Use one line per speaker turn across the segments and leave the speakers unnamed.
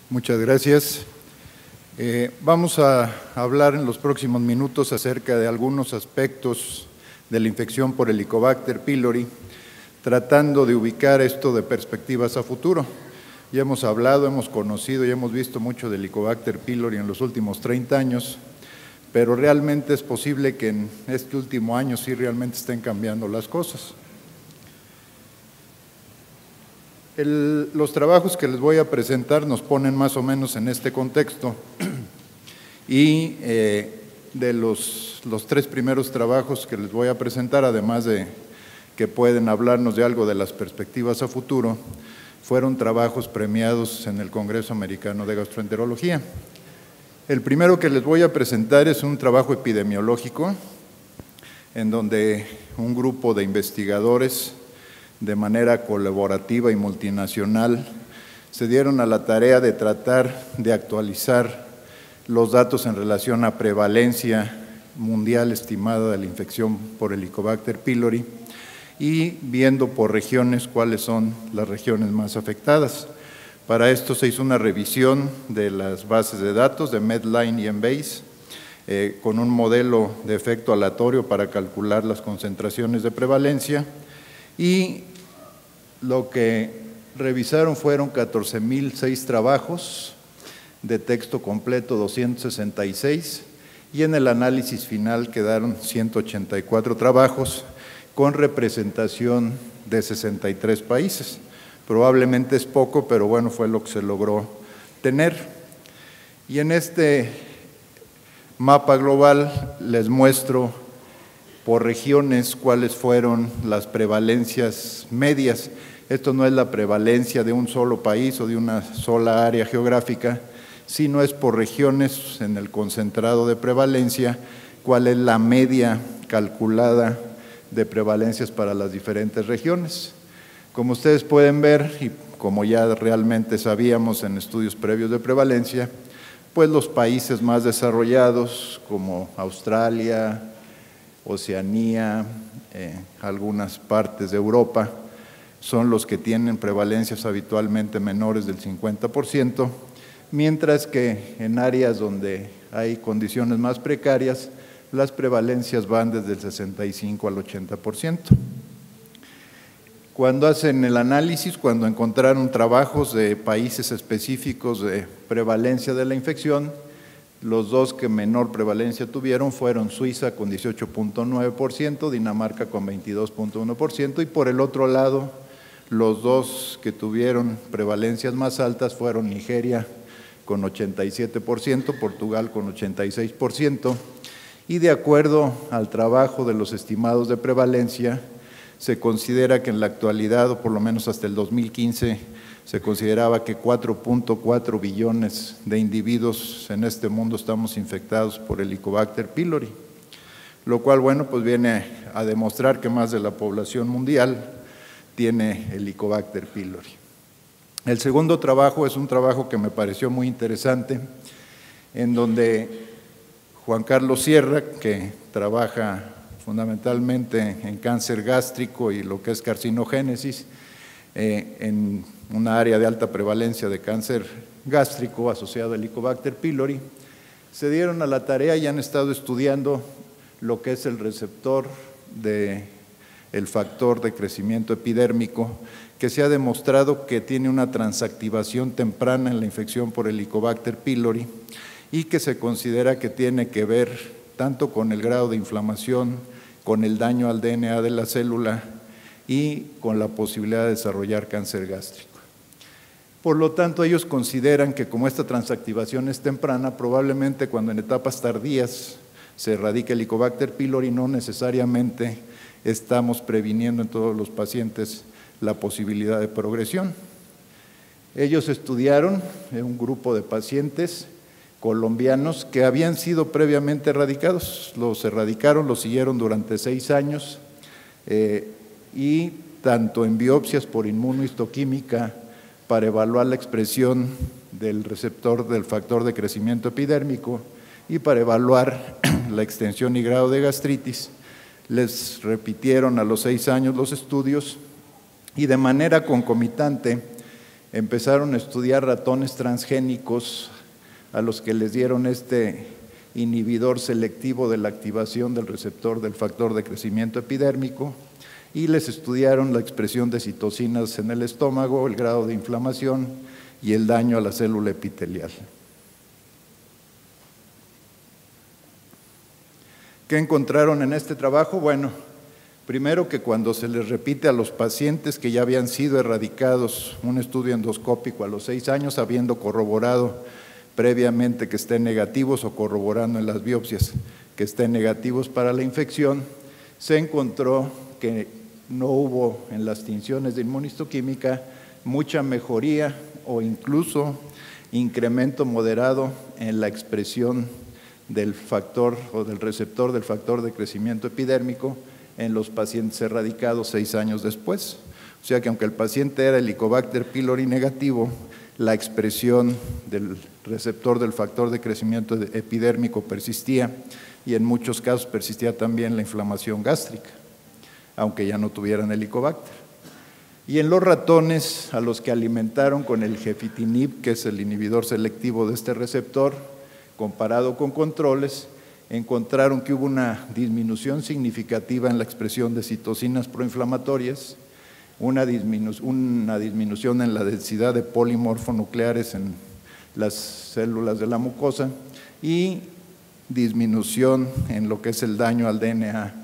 Muchas gracias. Vamos a hablar en los próximos minutos acerca de algunos aspectos de la infección por Helicobacter pylori, tratando de ubicar esto de perspectivas a futuro. Ya hemos hablado, hemos conocido y hemos visto mucho de Helicobacter pylori en los últimos 30 años, pero realmente es posible que en este último año sí realmente estén cambiando las cosas. Los trabajos que les voy a presentar nos ponen más o menos en este contexto y de los tres primeros trabajos que les voy a presentar, además de que pueden hablarnos de algo de las perspectivas a futuro, fueron trabajos premiados en el Congreso Americano de Gastroenterología. El primero que les voy a presentar es un trabajo epidemiológico en donde un grupo de investigadores de manera colaborativa y multinacional se dieron a la tarea de tratar de actualizar los datos en relación a prevalencia mundial estimada de la infección por Helicobacter pylori y viendo por regiones cuáles son las regiones más afectadas. Para esto se hizo una revisión de las bases de datos de Medline y Embase con un modelo de efecto aleatorio para calcular las concentraciones de prevalencia. Y lo que revisaron fueron 14,006 trabajos de texto completo, 266, y en el análisis final quedaron 184 trabajos con representación de 63 países. Probablemente es poco, pero bueno, fue lo que se logró tener. Y en este mapa global les muestro por regiones cuáles fueron las prevalencias medias. Esto no es la prevalencia de un solo país o de una sola área geográfica, sino es por regiones en el concentrado de prevalencia, cuál es la media calculada de prevalencias para las diferentes regiones. Como ustedes pueden ver, y como ya realmente sabíamos en estudios previos de prevalencia, pues los países más desarrollados como Australia, Oceanía, algunas partes de Europa, son los que tienen prevalencias habitualmente menores del 50%, mientras que en áreas donde hay condiciones más precarias, las prevalencias van desde el 65 al 80%. Cuando hacen el análisis, cuando encontraron trabajos de países específicos de prevalencia de la infección, los dos que menor prevalencia tuvieron fueron Suiza con 18.9%, Dinamarca con 22.1%, y por el otro lado, los dos que tuvieron prevalencias más altas fueron Nigeria con 87%, Portugal con 86%, y de acuerdo al trabajo de los estimados de prevalencia, se considera que en la actualidad, o por lo menos hasta el 2015, se consideraba que 4.4 billones de individuos en este mundo estamos infectados por Helicobacter pylori, lo cual, bueno, pues viene a demostrar que más de la población mundial tiene Helicobacter pylori. El segundo trabajo es un trabajo que me pareció muy interesante, en donde Juan Carlos Sierra, que trabaja fundamentalmente en cáncer gástrico y lo que es carcinogénesis, en una área de alta prevalencia de cáncer gástrico asociado a Helicobacter pylori, se dieron a la tarea y han estado estudiando lo que es el receptor del factor de crecimiento epidérmico, que se ha demostrado que tiene una transactivación temprana en la infección por Helicobacter pylori y que se considera que tiene que ver tanto con el grado de inflamación, con el daño al DNA de la célula y con la posibilidad de desarrollar cáncer gástrico. Por lo tanto, ellos consideran que como esta transactivación es temprana, probablemente cuando en etapas tardías se erradique el Helicobacter pylori, no necesariamente estamos previniendo en todos los pacientes la posibilidad de progresión. Ellos estudiaron un grupo de pacientes colombianos que habían sido previamente erradicados, los erradicaron, los siguieron durante 6 años y tanto en biopsias por inmunohistoquímica para evaluar la expresión del receptor del factor de crecimiento epidérmico y para evaluar la extensión y grado de gastritis, les repitieron a los 6 años los estudios y de manera concomitante empezaron a estudiar ratones transgénicos a los que les dieron este inhibidor selectivo de la activación del receptor del factor de crecimiento epidérmico y les estudiaron la expresión de citocinas en el estómago, el grado de inflamación y el daño a la célula epitelial. ¿Qué encontraron en este trabajo? Bueno, primero que cuando se les repite a los pacientes que ya habían sido erradicados un estudio endoscópico a los 6 años, habiendo corroborado previamente que estén negativos o corroborando en las biopsias que estén negativos para la infección, se encontró que no hubo en las tinciones de inmunistoquímica mucha mejoría o incluso incremento moderado en la expresión del factor o del receptor del factor de crecimiento epidérmico en los pacientes erradicados 6 años después. O sea que aunque el paciente era Helicobacter pylori negativo, la expresión del receptor del factor de crecimiento epidérmico persistía y en muchos casos persistía también la inflamación gástrica, aunque ya no tuvieran Helicobacter. Y en los ratones a los que alimentaron con el gefitinib, que es el inhibidor selectivo de este receptor, comparado con controles, encontraron que hubo una disminución significativa en la expresión de citocinas proinflamatorias, una disminución en la densidad de polimorfonucleares en las células de la mucosa y disminución en lo que es el daño al DNA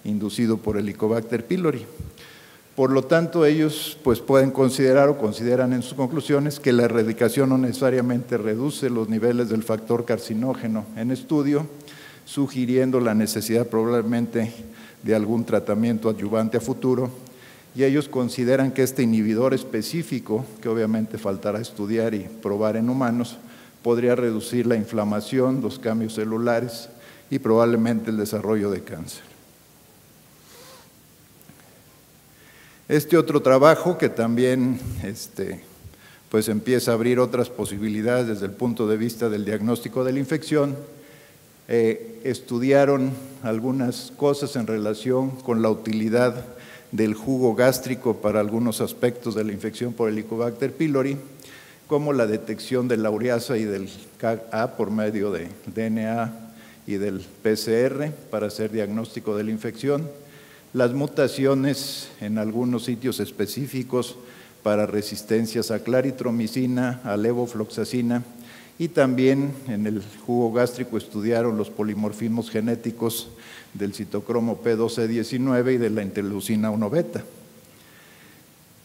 inducido por Helicobacter pylori. Por lo tanto, ellos pues, pueden considerar o consideran en sus conclusiones que la erradicación no necesariamente reduce los niveles del factor carcinógeno en estudio, sugiriendo la necesidad probablemente de algún tratamiento adyuvante a futuro, y ellos consideran que este inhibidor específico, que obviamente faltará estudiar y probar en humanos, podría reducir la inflamación, los cambios celulares y probablemente el desarrollo de cáncer. Este otro trabajo que también pues empieza a abrir otras posibilidades desde el punto de vista del diagnóstico de la infección, estudiaron algunas cosas en relación con la utilidad del jugo gástrico para algunos aspectos de la infección por Helicobacter pylori, como la detección de la ureasa y del CAG-A por medio de DNA y del PCR para hacer diagnóstico de la infección, las mutaciones en algunos sitios específicos para resistencias a claritromicina, a levofloxacina, y también en el jugo gástrico estudiaron los polimorfismos genéticos del citocromo P1219 y de la interleucina 1 beta.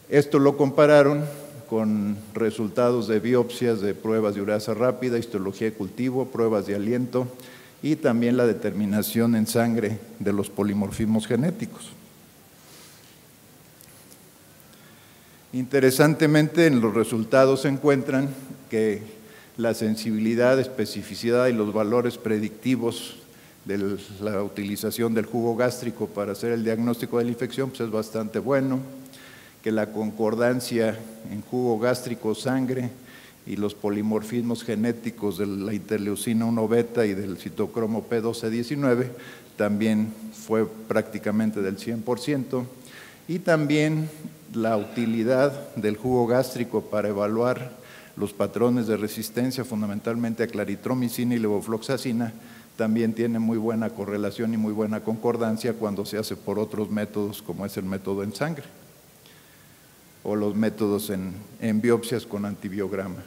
Esto lo compararon con resultados de biopsias de pruebas de ureasa rápida, histología de cultivo, pruebas de aliento y también la determinación en sangre de los polimorfismos genéticos. Interesantemente, en los resultados se encuentran que la sensibilidad, especificidad y los valores predictivos de la utilización del jugo gástrico para hacer el diagnóstico de la infección pues es bastante bueno, que la concordancia en jugo gástrico, sangre y los polimorfismos genéticos de la interleucina 1 beta y del citocromo P1219 también fue prácticamente del 100%, y también la utilidad del jugo gástrico para evaluar los patrones de resistencia, fundamentalmente a claritromicina y levofloxacina, también tiene muy buena correlación y muy buena concordancia cuando se hace por otros métodos, como es el método en sangre o los métodos en biopsias con antibiograma.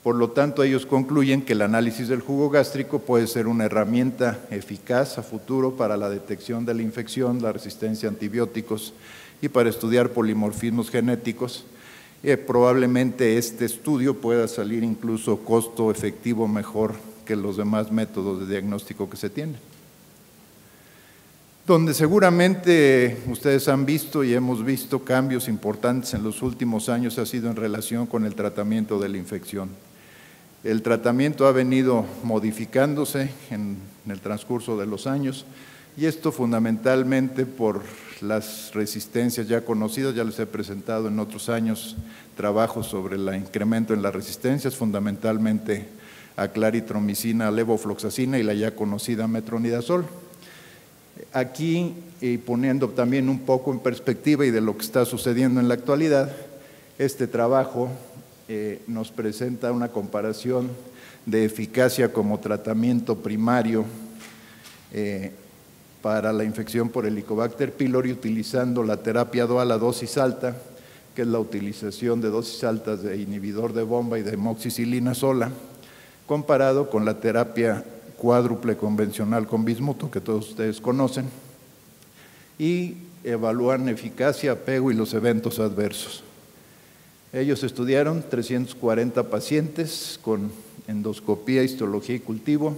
Por lo tanto, ellos concluyen que el análisis del jugo gástrico puede ser una herramienta eficaz a futuro para la detección de la infección, la resistencia a antibióticos y para estudiar polimorfismos genéticos. Probablemente este estudio pueda salir incluso costo efectivo mejor que los demás métodos de diagnóstico que se tienen. Donde seguramente ustedes han visto y hemos visto cambios importantes en los últimos años ha sido en relación con el tratamiento de la infección. El tratamiento ha venido modificándose en el transcurso de los años, y esto fundamentalmente por las resistencias ya conocidas. Ya les he presentado en otros años trabajos sobre el incremento en las resistencias, fundamentalmente a claritromicina, a levofloxacina y la ya conocida metronidazol. Aquí, y poniendo también un poco en perspectiva y de lo que está sucediendo en la actualidad, este trabajo nos presenta una comparación de eficacia como tratamiento primario para la infección por Helicobacter pylori utilizando la terapia dual a dosis alta, que es la utilización de dosis altas de inhibidor de bomba y de amoxicilina sola, comparado con la terapia cuádruple convencional con bismuto, que todos ustedes conocen, y evalúan eficacia, apego y los eventos adversos. Ellos estudiaron 340 pacientes con endoscopía, histología y cultivo.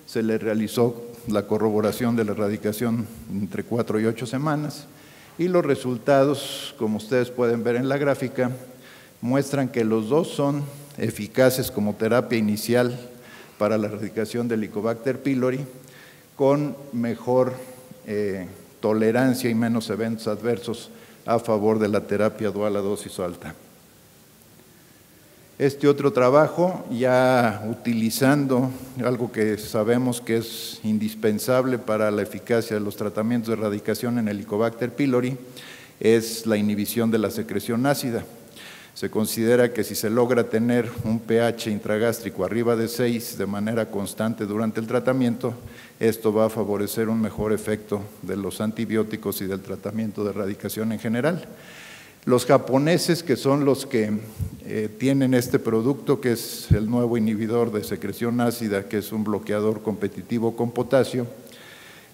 Se les realizó la corroboración de la erradicación entre 4 y 8 semanas y los resultados, como ustedes pueden ver en la gráfica, muestran que los dos son eficaces como terapia inicial para la erradicación del Helicobacter pylori con mejor tolerancia y menos eventos adversos a favor de la terapia dual a dosis alta. Este otro trabajo, ya utilizando algo que sabemos que es indispensable para la eficacia de los tratamientos de erradicación en Helicobacter pylori, es la inhibición de la secreción ácida. Se considera que si se logra tener un pH intragástrico arriba de 6 de manera constante durante el tratamiento, esto va a favorecer un mejor efecto de los antibióticos y del tratamiento de erradicación en general. Los japoneses, que son los que tienen este producto, que es el nuevo inhibidor de secreción ácida, que es un bloqueador competitivo con potasio,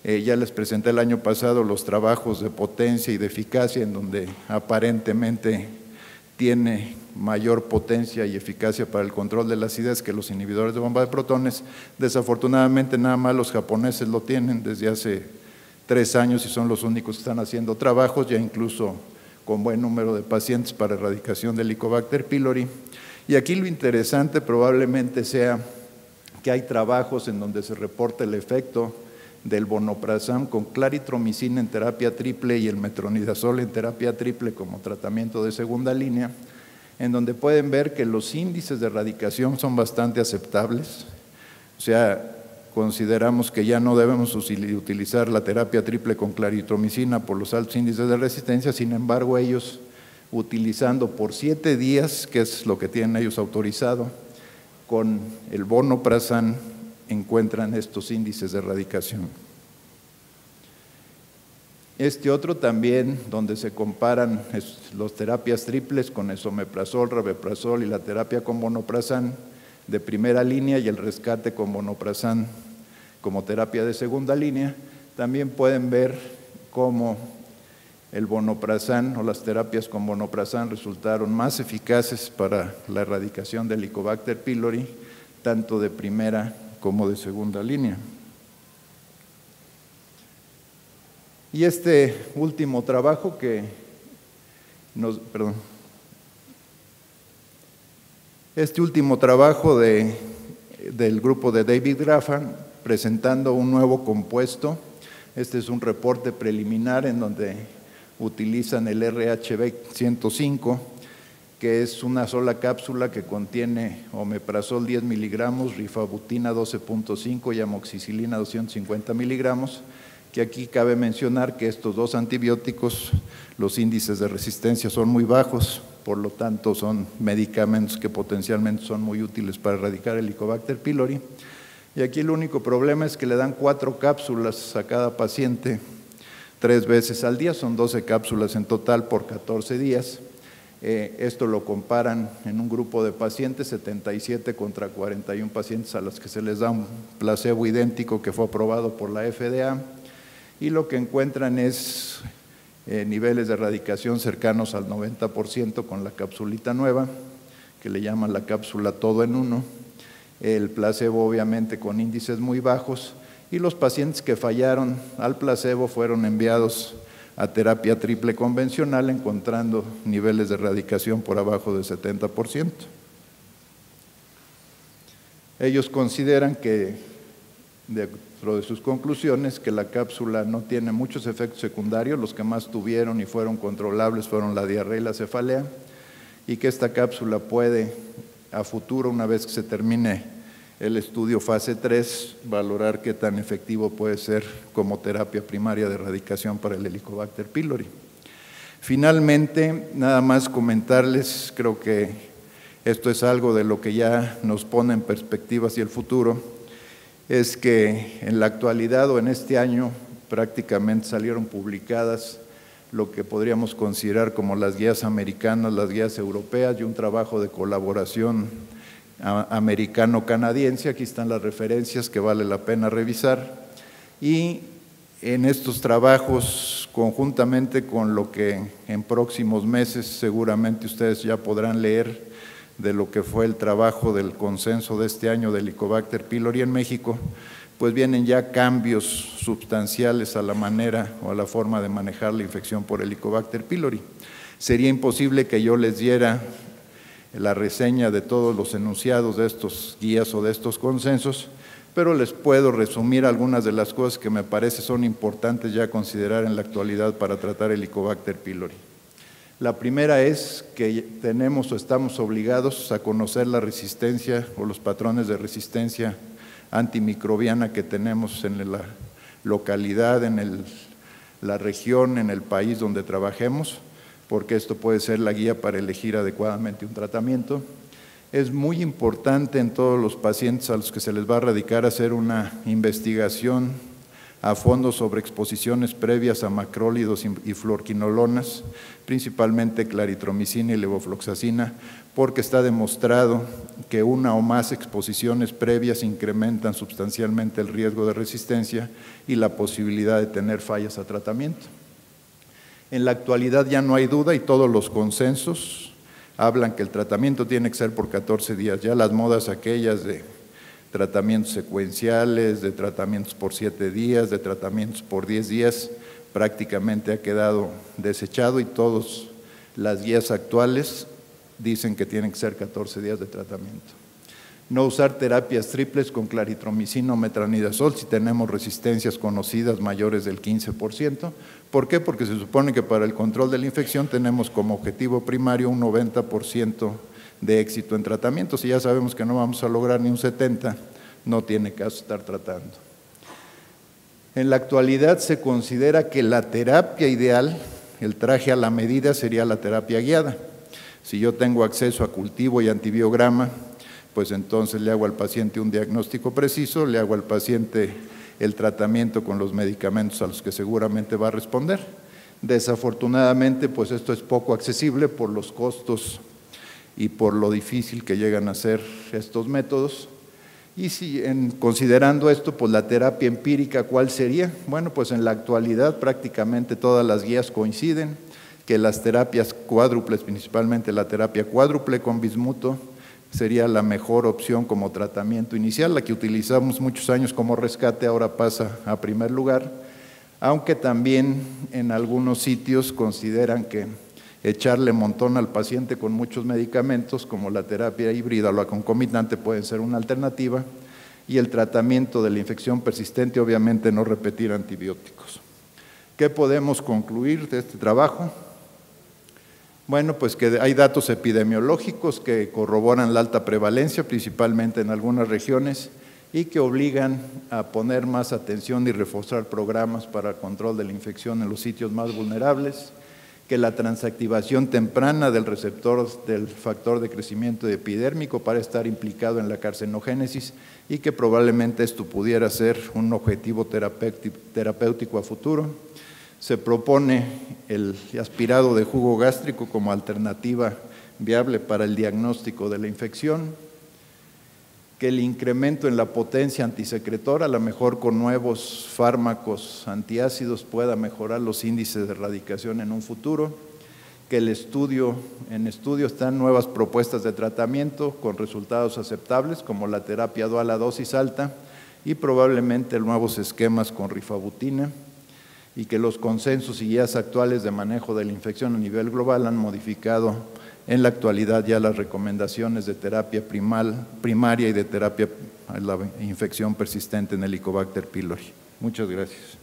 ya les presenté el año pasado los trabajos de potencia y de eficacia, en donde aparentemente tiene mayor potencia y eficacia para el control de la acidez que los inhibidores de bomba de protones. Desafortunadamente nada más los japoneses lo tienen desde hace 3 años y son los únicos que están haciendo trabajos, ya incluso con buen número de pacientes para erradicación del Helicobacter pylori. Y aquí lo interesante probablemente sea que hay trabajos en donde se reporta el efecto del vonoprazan con claritromicina en terapia triple y el metronidazol en terapia triple como tratamiento de segunda línea, en donde pueden ver que los índices de erradicación son bastante aceptables. O sea, consideramos que ya no debemos utilizar la terapia triple con claritromicina por los altos índices de resistencia. Sin embargo, ellos utilizando por 7 días, que es lo que tienen ellos autorizado, con el vonoprazan encuentran estos índices de erradicación. Este otro también, donde se comparan las terapias triples con esomeprazol, rabeprazol y la terapia con vonoprazan de primera línea y el rescate con vonoprazan como terapia de segunda línea, también pueden ver cómo el vonoprazan o las terapias con vonoprazan resultaron más eficaces para la erradicación del Helicobacter pylori, tanto de primera como de segunda línea. Y este último trabajo Este último trabajo del grupo de David Grafan, presentando un nuevo compuesto. Este es un reporte preliminar en donde utilizan el RHB105, que es una sola cápsula que contiene omeprazol 10 miligramos, rifabutina 12.5 y amoxicilina 250 miligramos, que aquí cabe mencionar que estos dos antibióticos, los índices de resistencia son muy bajos, por lo tanto son medicamentos que potencialmente son muy útiles para erradicar el Helicobacter pylori. Y aquí el único problema es que le dan 4 cápsulas a cada paciente 3 veces al día, son 12 cápsulas en total por 14 días. Esto lo comparan en un grupo de pacientes, 77 contra 41 pacientes a los que se les da un placebo idéntico que fue aprobado por la FDA, y lo que encuentran es niveles de erradicación cercanos al 90% con la capsulita nueva, que le llaman la cápsula todo en uno, el placebo obviamente con índices muy bajos, y los pacientes que fallaron al placebo fueron enviados a terapia triple convencional, encontrando niveles de erradicación por abajo del 70%. Ellos consideran que, dentro de sus conclusiones, que la cápsula no tiene muchos efectos secundarios, los que más tuvieron y fueron controlables fueron la diarrea y la cefalea, y que esta cápsula puede, a futuro, una vez que se termine el estudio fase 3, valorar qué tan efectivo puede ser como terapia primaria de erradicación para el Helicobacter pylori. Finalmente, nada más comentarles, creo que esto es algo de lo que ya nos pone en perspectiva hacia el futuro, es que en la actualidad o en este año prácticamente salieron publicadas lo que podríamos considerar como las guías americanas, las guías europeas y un trabajo de colaboración americano-canadiense. Aquí están las referencias que vale la pena revisar. Y en estos trabajos, conjuntamente con lo que en próximos meses seguramente ustedes ya podrán leer de lo que fue el trabajo del consenso de este año del Helicobacter pylori en México, pues vienen ya cambios sustanciales a la manera o a la forma de manejar la infección por Helicobacter pylori. Sería imposible que yo les diera la reseña de todos los enunciados de estos guías o de estos consensos, pero les puedo resumir algunas de las cosas que me parece son importantes ya considerar en la actualidad para tratar Helicobacter pylori. La primera es que tenemos o estamos obligados a conocer la resistencia o los patrones de resistencia antimicrobiana que tenemos en la localidad, en la región, en el país donde trabajemos, porque esto puede ser la guía para elegir adecuadamente un tratamiento. Es muy importante en todos los pacientes a los que se les va a radicar hacer una investigación a fondo sobre exposiciones previas a macrólidos y fluorquinolonas, principalmente claritromicina y levofloxacina, porque está demostrado que una o más exposiciones previas incrementan sustancialmente el riesgo de resistencia y la posibilidad de tener fallas a tratamiento. En la actualidad ya no hay duda y todos los consensos hablan que el tratamiento tiene que ser por 14 días. Ya las modas aquellas de tratamientos secuenciales, de tratamientos por 7 días, de tratamientos por 10 días, prácticamente ha quedado desechado y todas las guías actuales dicen que tienen que ser 14 días de tratamiento. No usar terapias triples con claritromicina o metronidazol si tenemos resistencias conocidas mayores del 15%. ¿Por qué? Porque se supone que para el control de la infección tenemos como objetivo primario un 90% de éxito en tratamiento. Si ya sabemos que no vamos a lograr ni un 70%, no tiene caso estar tratando. En la actualidad se considera que la terapia ideal, el traje a la medida, sería la terapia guiada. Si yo tengo acceso a cultivo y antibiograma, pues entonces le hago al paciente un diagnóstico preciso, le hago al paciente el tratamiento con los medicamentos a los que seguramente va a responder. Desafortunadamente, pues esto es poco accesible por los costos y por lo difícil que llegan a ser estos métodos. Y si considerando esto, pues la terapia empírica, ¿cuál sería? Bueno, pues en la actualidad prácticamente todas las guías coinciden que las terapias cuádruples, principalmente la terapia cuádruple con bismuto, sería la mejor opción como tratamiento inicial. La que utilizamos muchos años como rescate ahora pasa a primer lugar, aunque también en algunos sitios consideran que echarle montón al paciente con muchos medicamentos, como la terapia híbrida o la concomitante, puede ser una alternativa, y el tratamiento de la infección persistente, obviamente no repetir antibióticos. ¿Qué podemos concluir de este trabajo? Bueno, pues que hay datos epidemiológicos que corroboran la alta prevalencia, principalmente en algunas regiones, y que obligan a poner más atención y reforzar programas para el control de la infección en los sitios más vulnerables, que la transactivación temprana del receptor del factor de crecimiento epidérmico para estar implicado en la carcinogénesis y que probablemente esto pudiera ser un objetivo terapéutico a futuro. Se propone el aspirado de jugo gástrico como alternativa viable para el diagnóstico de la infección, que el incremento en la potencia antisecretora, a lo mejor con nuevos fármacos antiácidos, pueda mejorar los índices de erradicación en un futuro, que en estudio están nuevas propuestas de tratamiento con resultados aceptables, como la terapia dual a dosis alta y probablemente nuevos esquemas con rifabutina, y que los consensos y guías actuales de manejo de la infección a nivel global han modificado en la actualidad ya las recomendaciones de terapia primaria y de terapia a la infección persistente en Helicobacter pylori. Muchas gracias.